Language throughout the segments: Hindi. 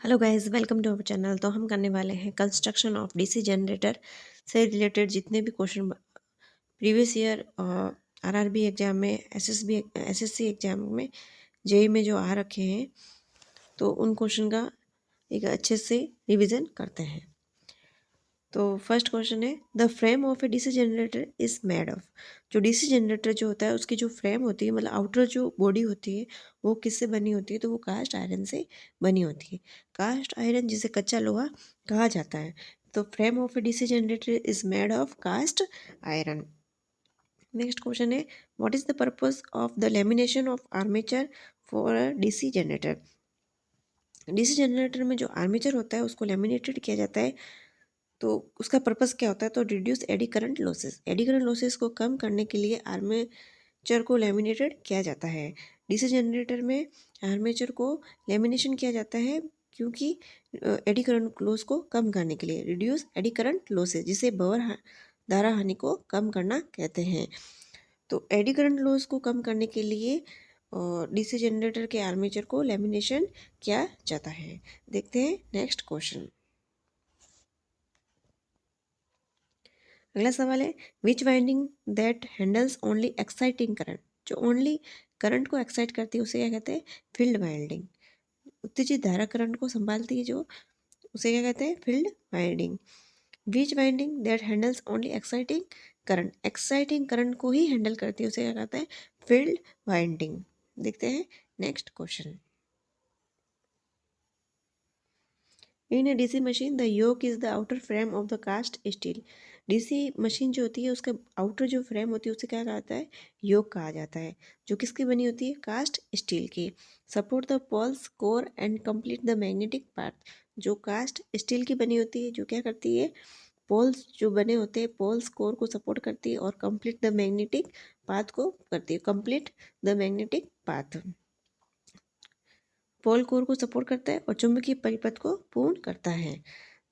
Hello guys, welcome to our channel. तो हम करने वाले हैं कंस्ट्रक्शन ऑफ डीसी जनरेटर से रिलेटेड जितने भी question previous year RRB exam में, एसएससी एग्जाम में, जेई में जो आ रखे हैं, तो उन क्वेश्चन का एक अच्छे से रिवीजन करते हैं। तो फर्स्ट क्वेश्चन है, the frame of a DC generator is made of. जो डीसी जनरेटर जो होता है उसकी जो फ्रेम होती है, मतलब आउटर जो बॉडी होती है, वो किससे बनी होती है? तो वो कास्ट आयरन से बनी होती है। कास्ट आयरन जिसे कच्चा लोहा कहा जाता है। तो frame of a DC generator is made of cast iron. Next question है, what is the purpose of the lamination of armature for a DC generator. DC generator में जो आर्मेचर होता है उसको लेमिनेटेड किया जाता है। तो उसका पर्पस क्या होता है? तो reduce eddy current losses. Eddy current losses को कम करने के लिए आर्मेचर को लेमिनेटेड किया जाता है। डीसी जनरेटर में आर्मेचर को लेमिनेशन किया जाता है क्योंकि एडी करंट लॉस को कम करने के लिए, रिड्यूस एडी करंट लॉसेस, जिसे बवर धारा हानि को कम करना कहते हैं। तो एडी करंट लॉस को कम करने के लिए डीसी जनरेटर के आर्मेचर को लेमिनेशन किया जाता है। देखते हैं नेक्स्ट क्वेश्चन। अगला सवाल है, which winding that handles only exciting current. जो ओनली करंट को एक्साइट करती है उसे क्या कहते हैं? Field winding. उत्तेजित धारा करंट को संभालती है जो, उसे क्या कहते हैं? Field winding. Which winding that handles only exciting current. Exciting current को ही हैंडल करती है उसे क्या कहते हैं? Field winding. देखते हैं next question. In a DC machine the yoke is the outer frame of the cast steel. DC machine जो होती है उसका आउटर जो फ्रेम होती है उसे क्या कहता है? योक कहा जाता है, जो किसकी बनी होती है? कास्ट स्टील की। Support the poles core and complete the magnetic part. जो कास्ट स्टील की बनी होती है, जो क्या करती है? पोल्स जो बने होते हैं, पोल्स कोर को सपोर्ट करती है और कंप्लीट द मैग्नेटिक पाथ को करती है। Complete the magnetic path, pole core को सपोर्ट करता है और चुंबकीय परिपथ को पूर्ण करता है।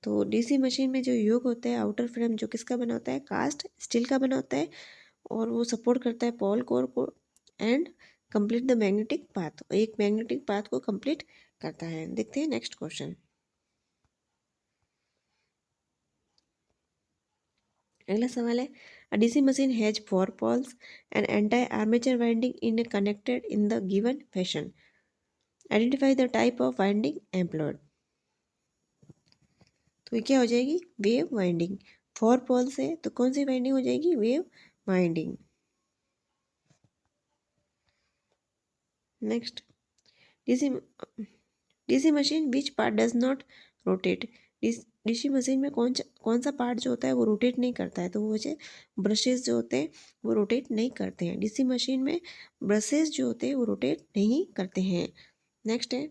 तो डीसी मशीन में जो योग होता है, आउटर फ्रेम जो किसका बना होता है? कास्ट स्टील का बना होता है और वो सपोर्ट करता है पोल कोर को and complete the magnetic path, एक मैग्नेटिक पाथ को कंप्लीट करता है। देखते हैं नेक्स्ट क्वेश्चन। अगला सवाल है, a DC machine has 4 poles and entire armature winding in connected in the given fashion. Identify the type of winding employed. तो ये क्या हो जाएगी? Wave winding. 4 पोल्स है तो कौन सी वाइंडिंग हो जाएगी? Wave winding. Next, DC DC machine which part does not rotate. DC machine में कौन सा पार्ट जो होता है वो रोटेट नहीं करता है? तो वो वजह ब्रशेस जो होते हैं वो रोटेट नहीं करते हैं। डीसी मशीन में ब्रशेस जो होते हैं वो रोटेट नहीं करते हैं। नेक्स्ट है,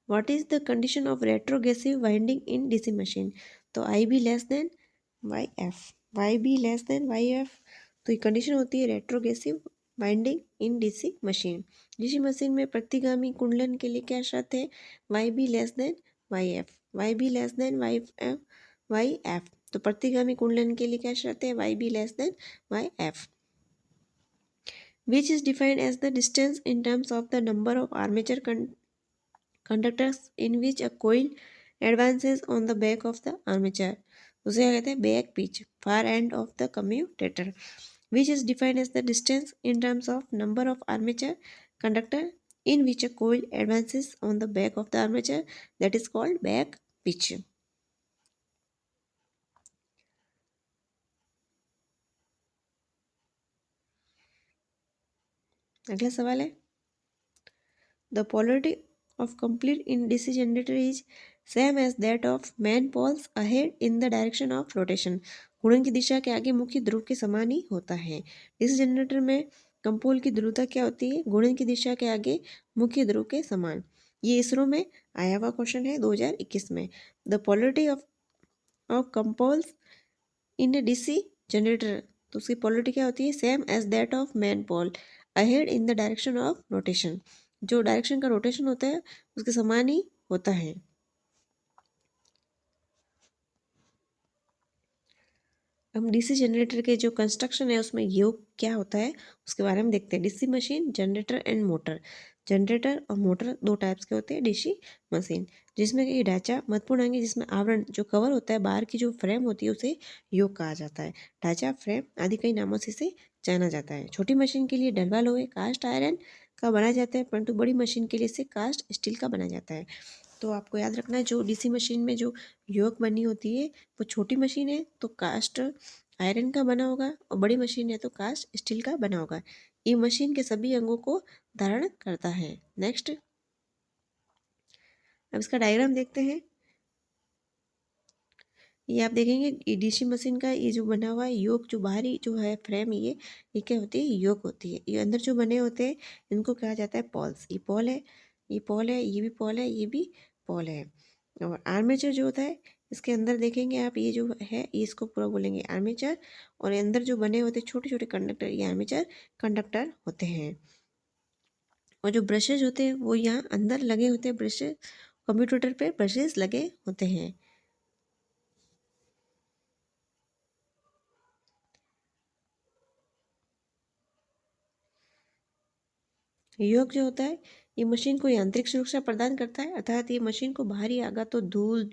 what is the condition of retrogressive winding in DC machine. तो Y B less than Y F, Y B less than Y F. तो ये कंडीशन होती है retrogressive winding in DC machine. DC machine में प्रतिगामी कुंडलन के लिए क्या शर्त है? Y B less than Y F, Y B less than Y F, Y F. तो प्रतिगामी कुंडलन के लिए क्या शर्त है? Y B less than Y F. Which is defined as the distance in terms of the number of armature conductors in which a coil advances on the back of the armature, उसे क्या कहते हैं? Back pitch, far end of the commutator, which is defined as the distance in terms of number of armature conductor in which a coil advances on the back of the armature, that is called back pitch. अगला सवाल है, the polarity of complete in DC generator is same as that of main poles ahead in the direction of rotation. घूर्णन की दिशा के आगे मुख्य ध्रुव के समान ही होता है। डीसी जनरेटर में कंपोल की ध्रुवता क्या होती है? घूर्णन की दिशा के आगे मुख्य ध्रुव के समान। ये इसरो में आया हुआ क्वेश्चन है 2021 में। The polarity of compoles in a DC generator, तो उसकी पोलरिटी क्या होती है? Same as that of main pole ahead in the direction of rotation. जो डायरेक्शन का रोटेशन होता है उसके समान ही होता है। हम डीसी जनरेटर के जो कंस्ट्रक्शन है उसमें योग क्या होता है उसके बारे में देखते हैं। DC machine, generator and motor. Generator और मोटर दो टाइप्स के होते हैं डीसी मशीन, जिसमें कि ढांचा महत्वपूर्ण अंग है, जिसमें आवरण जो कवर होता है बाहर की जो फ्रेम होती है उसे योग कहा जाता है। ढांचा, फ्रेम आदि कई नामों से इसे जाना जाता है। छोटी मशीन के लिए डलवा लोहे कास्ट आयरन का बनाया जाता है, परंतु बड़ी मशीन के लिए इसे कास्ट स्टील का बनाया जाता है। तो आपको याद रखना है, जो डीसी मशीन में जो योग बनी होती है वो छोटी मशीन है तो कास्ट आयरन का बना होगा, और बड़ी मशीन है तो कास्ट स्टील का बना होगा। ये मशीन के सभी अंगों को धारण करता है। नेक्स्ट, अब इसका डायग्राम देखते हैं। ये आप देखेंगे डीसी मशीन का ये जो बना हुआ है योक, जो बाहरी जो है फ्रेम, ये क्या होती है, योक होती है। ये अंदर जो बने होते हैं इनको कहा जाता है पॉल्स। ये पॉल है, ये पॉल है, ये भी पॉल है, ये भी पॉल है। और आर्मेचर जो होता है इसके अंदर देखेंगे आप, ये जो है ये इसको पूरा बोलेंगे आर्मेचर, और अंदर जो बने होते हैं छोटे छोटे कंडक्टर, ये आर्मेचर कंडक्टर होते हैं। और जो ब्रशेज होते हैं वो यहाँ अंदर लगे होते हैं, ब्रशेज कंप्यूटर पे ब्रशेज लगे होते हैं। योग जो होता है ये मशीन को यांत्रिक सुरक्षा प्रदान करता है, अर्थात ये मशीन को बाहरी आघात तो धूल,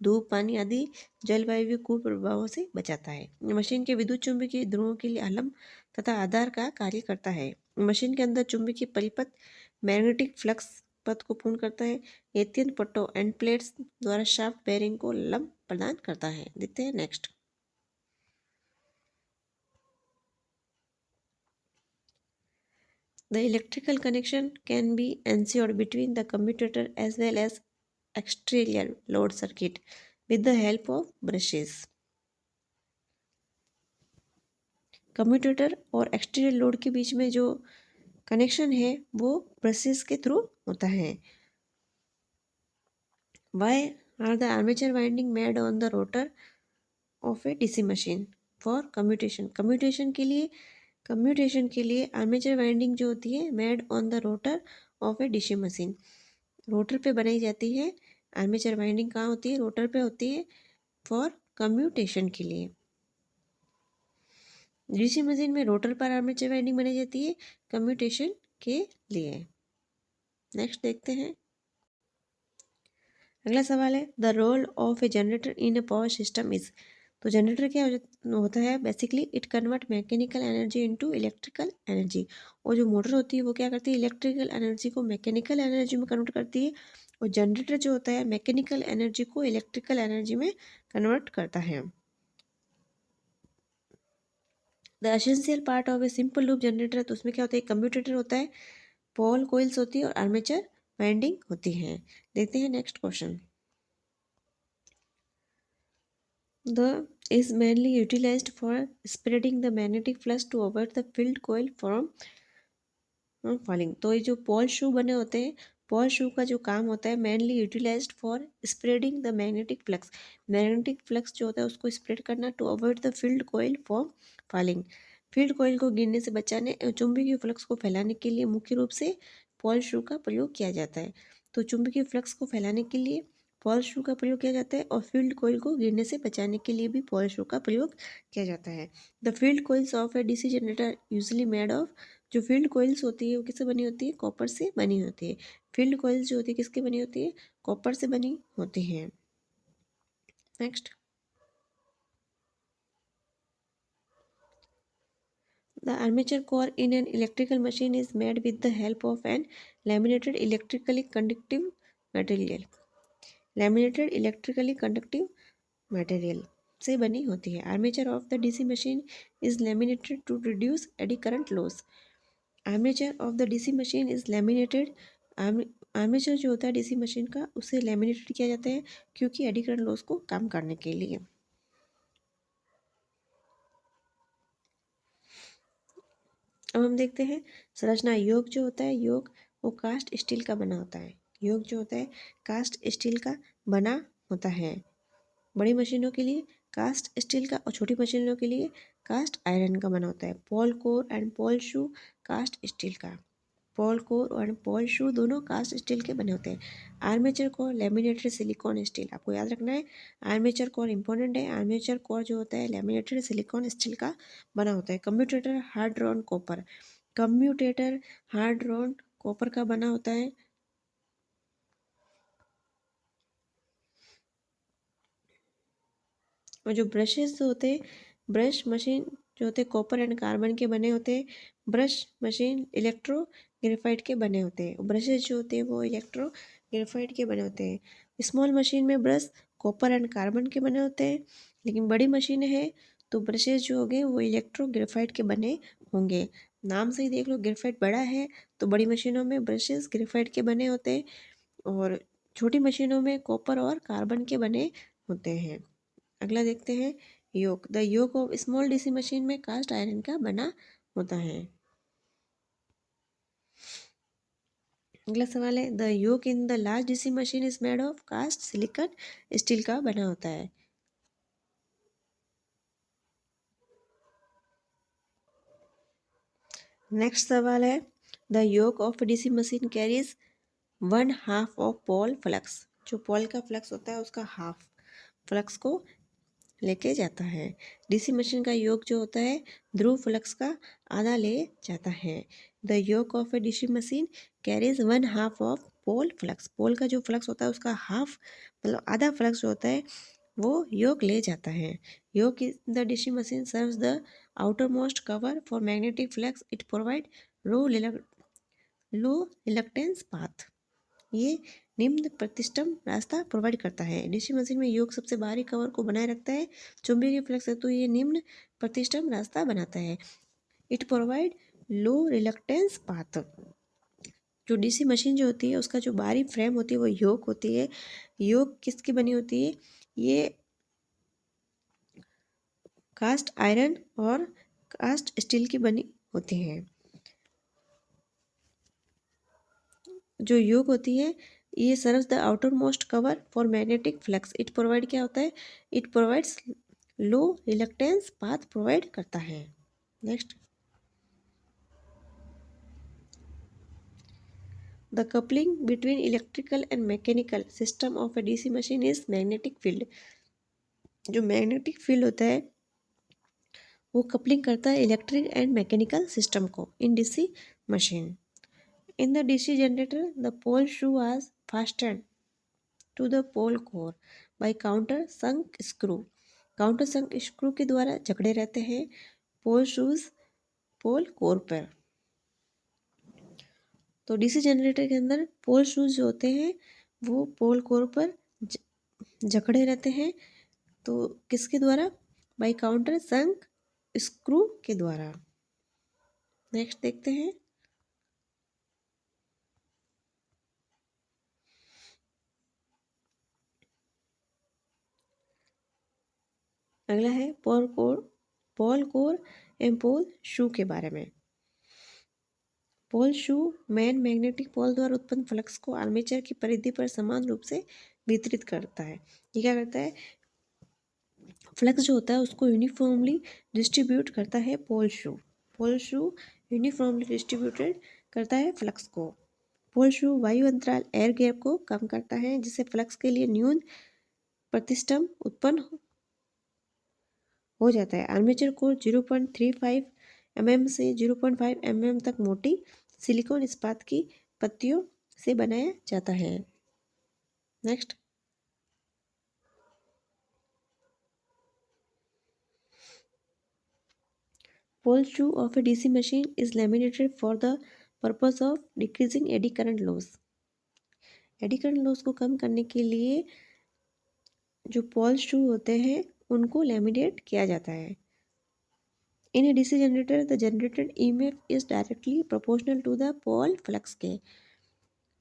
धूप, पानी आदि जलवायु कुप्रभावों से बचाता है। ये मशीन के विद्युत चुंबकीय ध्रुवों के लिए आलम तथा आधार का कार्य करता है। मशीन के अंदर चुंबकीय परिपथ मैग्नेटिक फ्लक्स पथ को पूर्ण करता है। ये तीन पट्टों एंड प्लेट्स द्वारा शाफ्ट बेरिंग को लंब प्रदान करता है। देखते हैं next. The electrical connection can be ensured between the commutator as well as exterior load circuit with the help of brushes. Commutator और एक्सटीरियर लोड के बीच में जो कनेक्शन है वो ब्रशेस के थ्रू होता है। Why are the armature winding made on the rotor of a DC machine? For commutation, commutation के लिए आर्मेचर वाइंडिंग जो होती है made on the rotor of a DC machine, rotor पे बनाई जाती है। आर्मेचर वाइंडिंग कहाँ होती है, रोटर पे होती है, फॉर कम्यूटेशन के लिए। डीसी मशीन में रोटर पर आर्मेचर वाइंडिंग बनाई जाती है कम्यूटेशन के लिए। नेक्स्ट देखते हैं। अगला सवाल है, the role of a generator in a power system is. तो जनरेटर क्या होता है, basically it convert mechanical energy into electrical energy. और जो मोटर होती है वो क्या करती है, इलेक्ट्रिकल एनर्जी को मैकेनिकल एनर्जी में कन्वर्ट करती है, और जनरेटर जो होता है मैकेनिकल एनर्जी को इलेक्ट्रिकल एनर्जी में कन्वर्ट करता है। The essential part of a simple loop generator, तो उसमें क्या होता है, कम्यूटेटर होता है, पोल कोइल्स होती है और आर्मेचर वाइंडिंग होती है। देखते हैं next question. The is mainly utilized for spreading the magnetic flux to avoid the field coil from falling. तो ये जो पॉल शू बने होते हैं, पॉल शू का जो काम होता है mainly utilized for spreading the magnetic flux, magnetic flux जो होता है उसको स्प्रेड करना, to avoid the field coil from falling, field coil को गिरने से बचाने, चुंबकीय फ्लक्स को फैलाने के लिए मुख्य रूप से पॉल शू का प्रयोग किया जाता है। तो चुंबकीय फ्लक्स को फैलाने के लिए पॉल शू का प्रयोग किया जाता है, और फील्ड कोयल को गिरने से बचाने के लिए भी पॉल शू का प्रयोग किया जाता है। The field coils of a DC generator usually made of, जो फील्ड कोइल्स होती है वो किससे बनी होती है, कॉपर से बनी होती है। फील्ड कोइल्स जो होती है किसकी बनी होती है, कॉपर से बनी होती है। Next, the armature core in an electrical machine is made with the help of an laminated electrically conductive material, laminated electrically conductive material से बनी होती है। Armature of the DC machine is laminated to reduce eddy current loss, armature of the DC machine is laminated, armature जो होता है डीसी मशीन का उसे लैमिनेटेड किया जाता है क्योंकि एडी करंट लॉस को कम करने के लिए। अब हम देखते हैं संरचना। योग जो होता है, योग वो कास्ट स्टील का बना होता है, योग जो होता है कास्ट स्टील का बना होता है। बड़ी मशीनों के लिए कास्ट स्टील का, और छोटी मशीनों के लिए कास्ट आयरन का बना होता है। Pole core and pole shoe cast steel का, पॉल कोर और पॉल शू दोनों कास्ट स्टील के बने होते हैं। Armature core laminated silicon steel, आपको याद रखना है आर्मेचर कोर इंपॉर्टेंट है। आर्मेचर कोर जो होता है लैमिनेटेड सिलिकॉन स्टील का बना होता है। Commutator hard drawn copper, commutator hard drawn copper का बना होता है। और जो ब्रशेस जो होते हैं, ब्रश मशीन जो होते हैं कॉपर एंड कार्बन के बने होते हैं। ब्रश मशीन इलेक्ट्रो ग्रेफाइट के बने होते हैं। ब्रशेस जो होते हैं वो इलेक्ट्रो ग्रेफाइट के बने होते हैं। स्मॉल मशीन में ब्रश कॉपर एंड कार्बन के बने होते हैं, लेकिन बड़ी मशीनें हैं तो ब्रशेस जो होंगे वो इलेक्ट्रो ग्रेफाइट के बने होंगे। नाम से ही देख लो, ग्रेफाइट बड़ा है तो बड़ी मशीनों में ब्रशेस ग्रेफाइट के बने होते हैं और छोटी मशीनों में कॉपर और कार्बन के बने होते हैं। अगला देखते हैं yoke. The yoke of small DC machine में कास्ट आयरन का बना होता है। अगला सवाल है the yoke in the large DC machine is made of cast silicon steel का बना होता है। नेक्स्ट सवाल है the yoke of DC machine carries 1/2 of pole flux. जो पोल का फ्लक्स होता है उसका हाफ फ्लक्स को लेके जाता है। डीसी मशीन का योग जो होता है ध्रुव फ्लक्स का आधा ले जाता है। The yoke of a DC machine carries 1/2 of pole flux. Pole का जो फ्लक्स होता है उसका हाफ मतलब आधा फ्लक्स जो होता है वो योग ले जाता है। योग इन the DC machine serves the outer most cover for magnetic flux. It provide low reluctance path. ये निम्न प्रतिष्ठम रास्ता प्रोवाइड करता है। डीसी मशीन में योग सबसे बाहरी कवर को बनाए रखता है। चुंबकीय फ्लक्स है तो ये निम्न प्रतिष्ठम रास्ता बनाता है। It provide low reluctance path. जो डीसी मशीन जो होती है उसका जो बाहरी फ्रेम होती है वो योग होती है। योग किसकी बनी होती है? ये कास्ट आयरन और कास्ट स्टील की बनी होती है। जो योग होती है ये serves the outer most cover for magnetic flux. It provide क्या होता है? It provides low reluctance path provide करता है। Next the coupling between electrical and mechanical system of a DC machine is magnetic field. जो मैग्नेटिक फील्ड होता है वो कपलिंग करता है इलेक्ट्रिक एंड मैकेनिकल सिस्टम को in DC machine. In the DC generator the pole shoe was fastened to the pole core by counter sunk screw. Counter sunk screw के द्वारा जकड़े रहते हैं पोल शूज पोल कोर पर। तो डीसी जनरेटर के अंदर पोल शूज जो होते हैं वो पोल कोर पर जकड़े रहते हैं। तो किसके द्वारा? बाय काउंटर संक स्क्रू के द्वारा। नेक्स्ट देखते हैं अगला है पोल कोर एंड पोल शू के बारे में। पोल शू मैन मैग्नेटिक पोल द्वारा उत्पन्न फ्लक्स को आर्मेचर की परिधि पर समान रूप से वितरित करता है। ये क्या करता है? फ्लक्स जो होता है उसको यूनिफॉर्मली डिस्ट्रीब्यूट करता है पोल शू। पोल शू यूनिफॉर्मली डिस्ट्रीब्यूटेड करता है फ्लक्स को। पोल शू वायु अंतराल एयर गैप को कम करता है जिससे फ्लक्स के लिए न्यून प्रतिष्ठम उत्पन्न हो जाता है। आर्मेचर को 0.35 mm से 0.5 mm तक मोटी सिलिकॉन इस्पात की पत्तियों से बनाया जाता है। Next pole shoe of a DC machine is laminated for the purpose of decreasing eddy current loss। AD current loss को कम करने के लिए जो पोल शू होते हैं उनको लैमिनेट किया जाता है। In a DC generator the generated EMF is directly proportional to the pole flux के।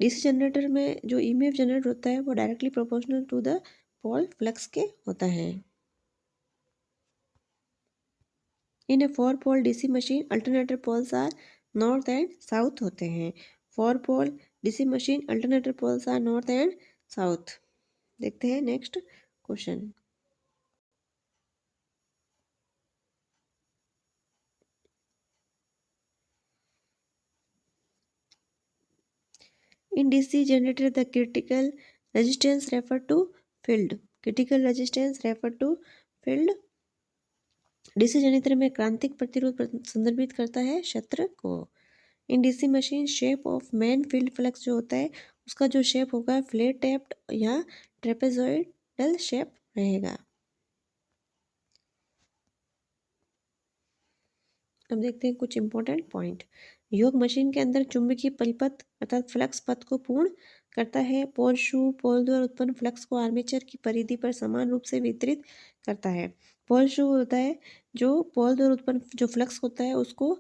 डीसी जनरेटर में जो ईएमएफ जनरेट होता है वो directly proportional to the pole flux के होता है। In a 4 pole DC machine alternator poles are north and south होते हैं। 4 pole DC machine alternator poles are north and south. देखते हैं next question. In DC generator the critical resistance refer to field. Critical resistance refer to field. DC generator में क्रांतिक प्रतिरोध संदर्भित करता है क्षेत्र को। In DC machine shape of main field flux जो होता है उसका जो शेप होगा फ्लैट टैप्ड या ट्रेपेजॉइडल शेप रहेगा। अब देखते हैं कुछ इंपॉर्टेंट पॉइंट। योग मशीन के अंदर चुंबकीय परिपथ अर्थात फ्लक्स पथ को पूर्ण करता है। पोल शू पोल द्वारा उत्पन्न फ्लक्स को आर्मेचर की परिधि पर समान रूप से वितरित करता है। पोल शू होता है जो पोल द्वारा उत्पन्न जो फ्लक्स होता है उसको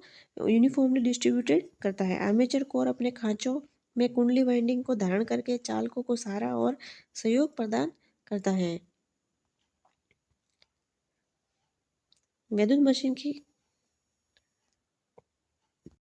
यूनिफॉर्मली डिस्ट्रीब्यूटेड करता है। आर्मेचर कोर अपने खांचों में कुंडली वाइंडिंग को धारण करके चालकों को सहारा और सहयोग प्रदान करता है। विद्युत मशीन की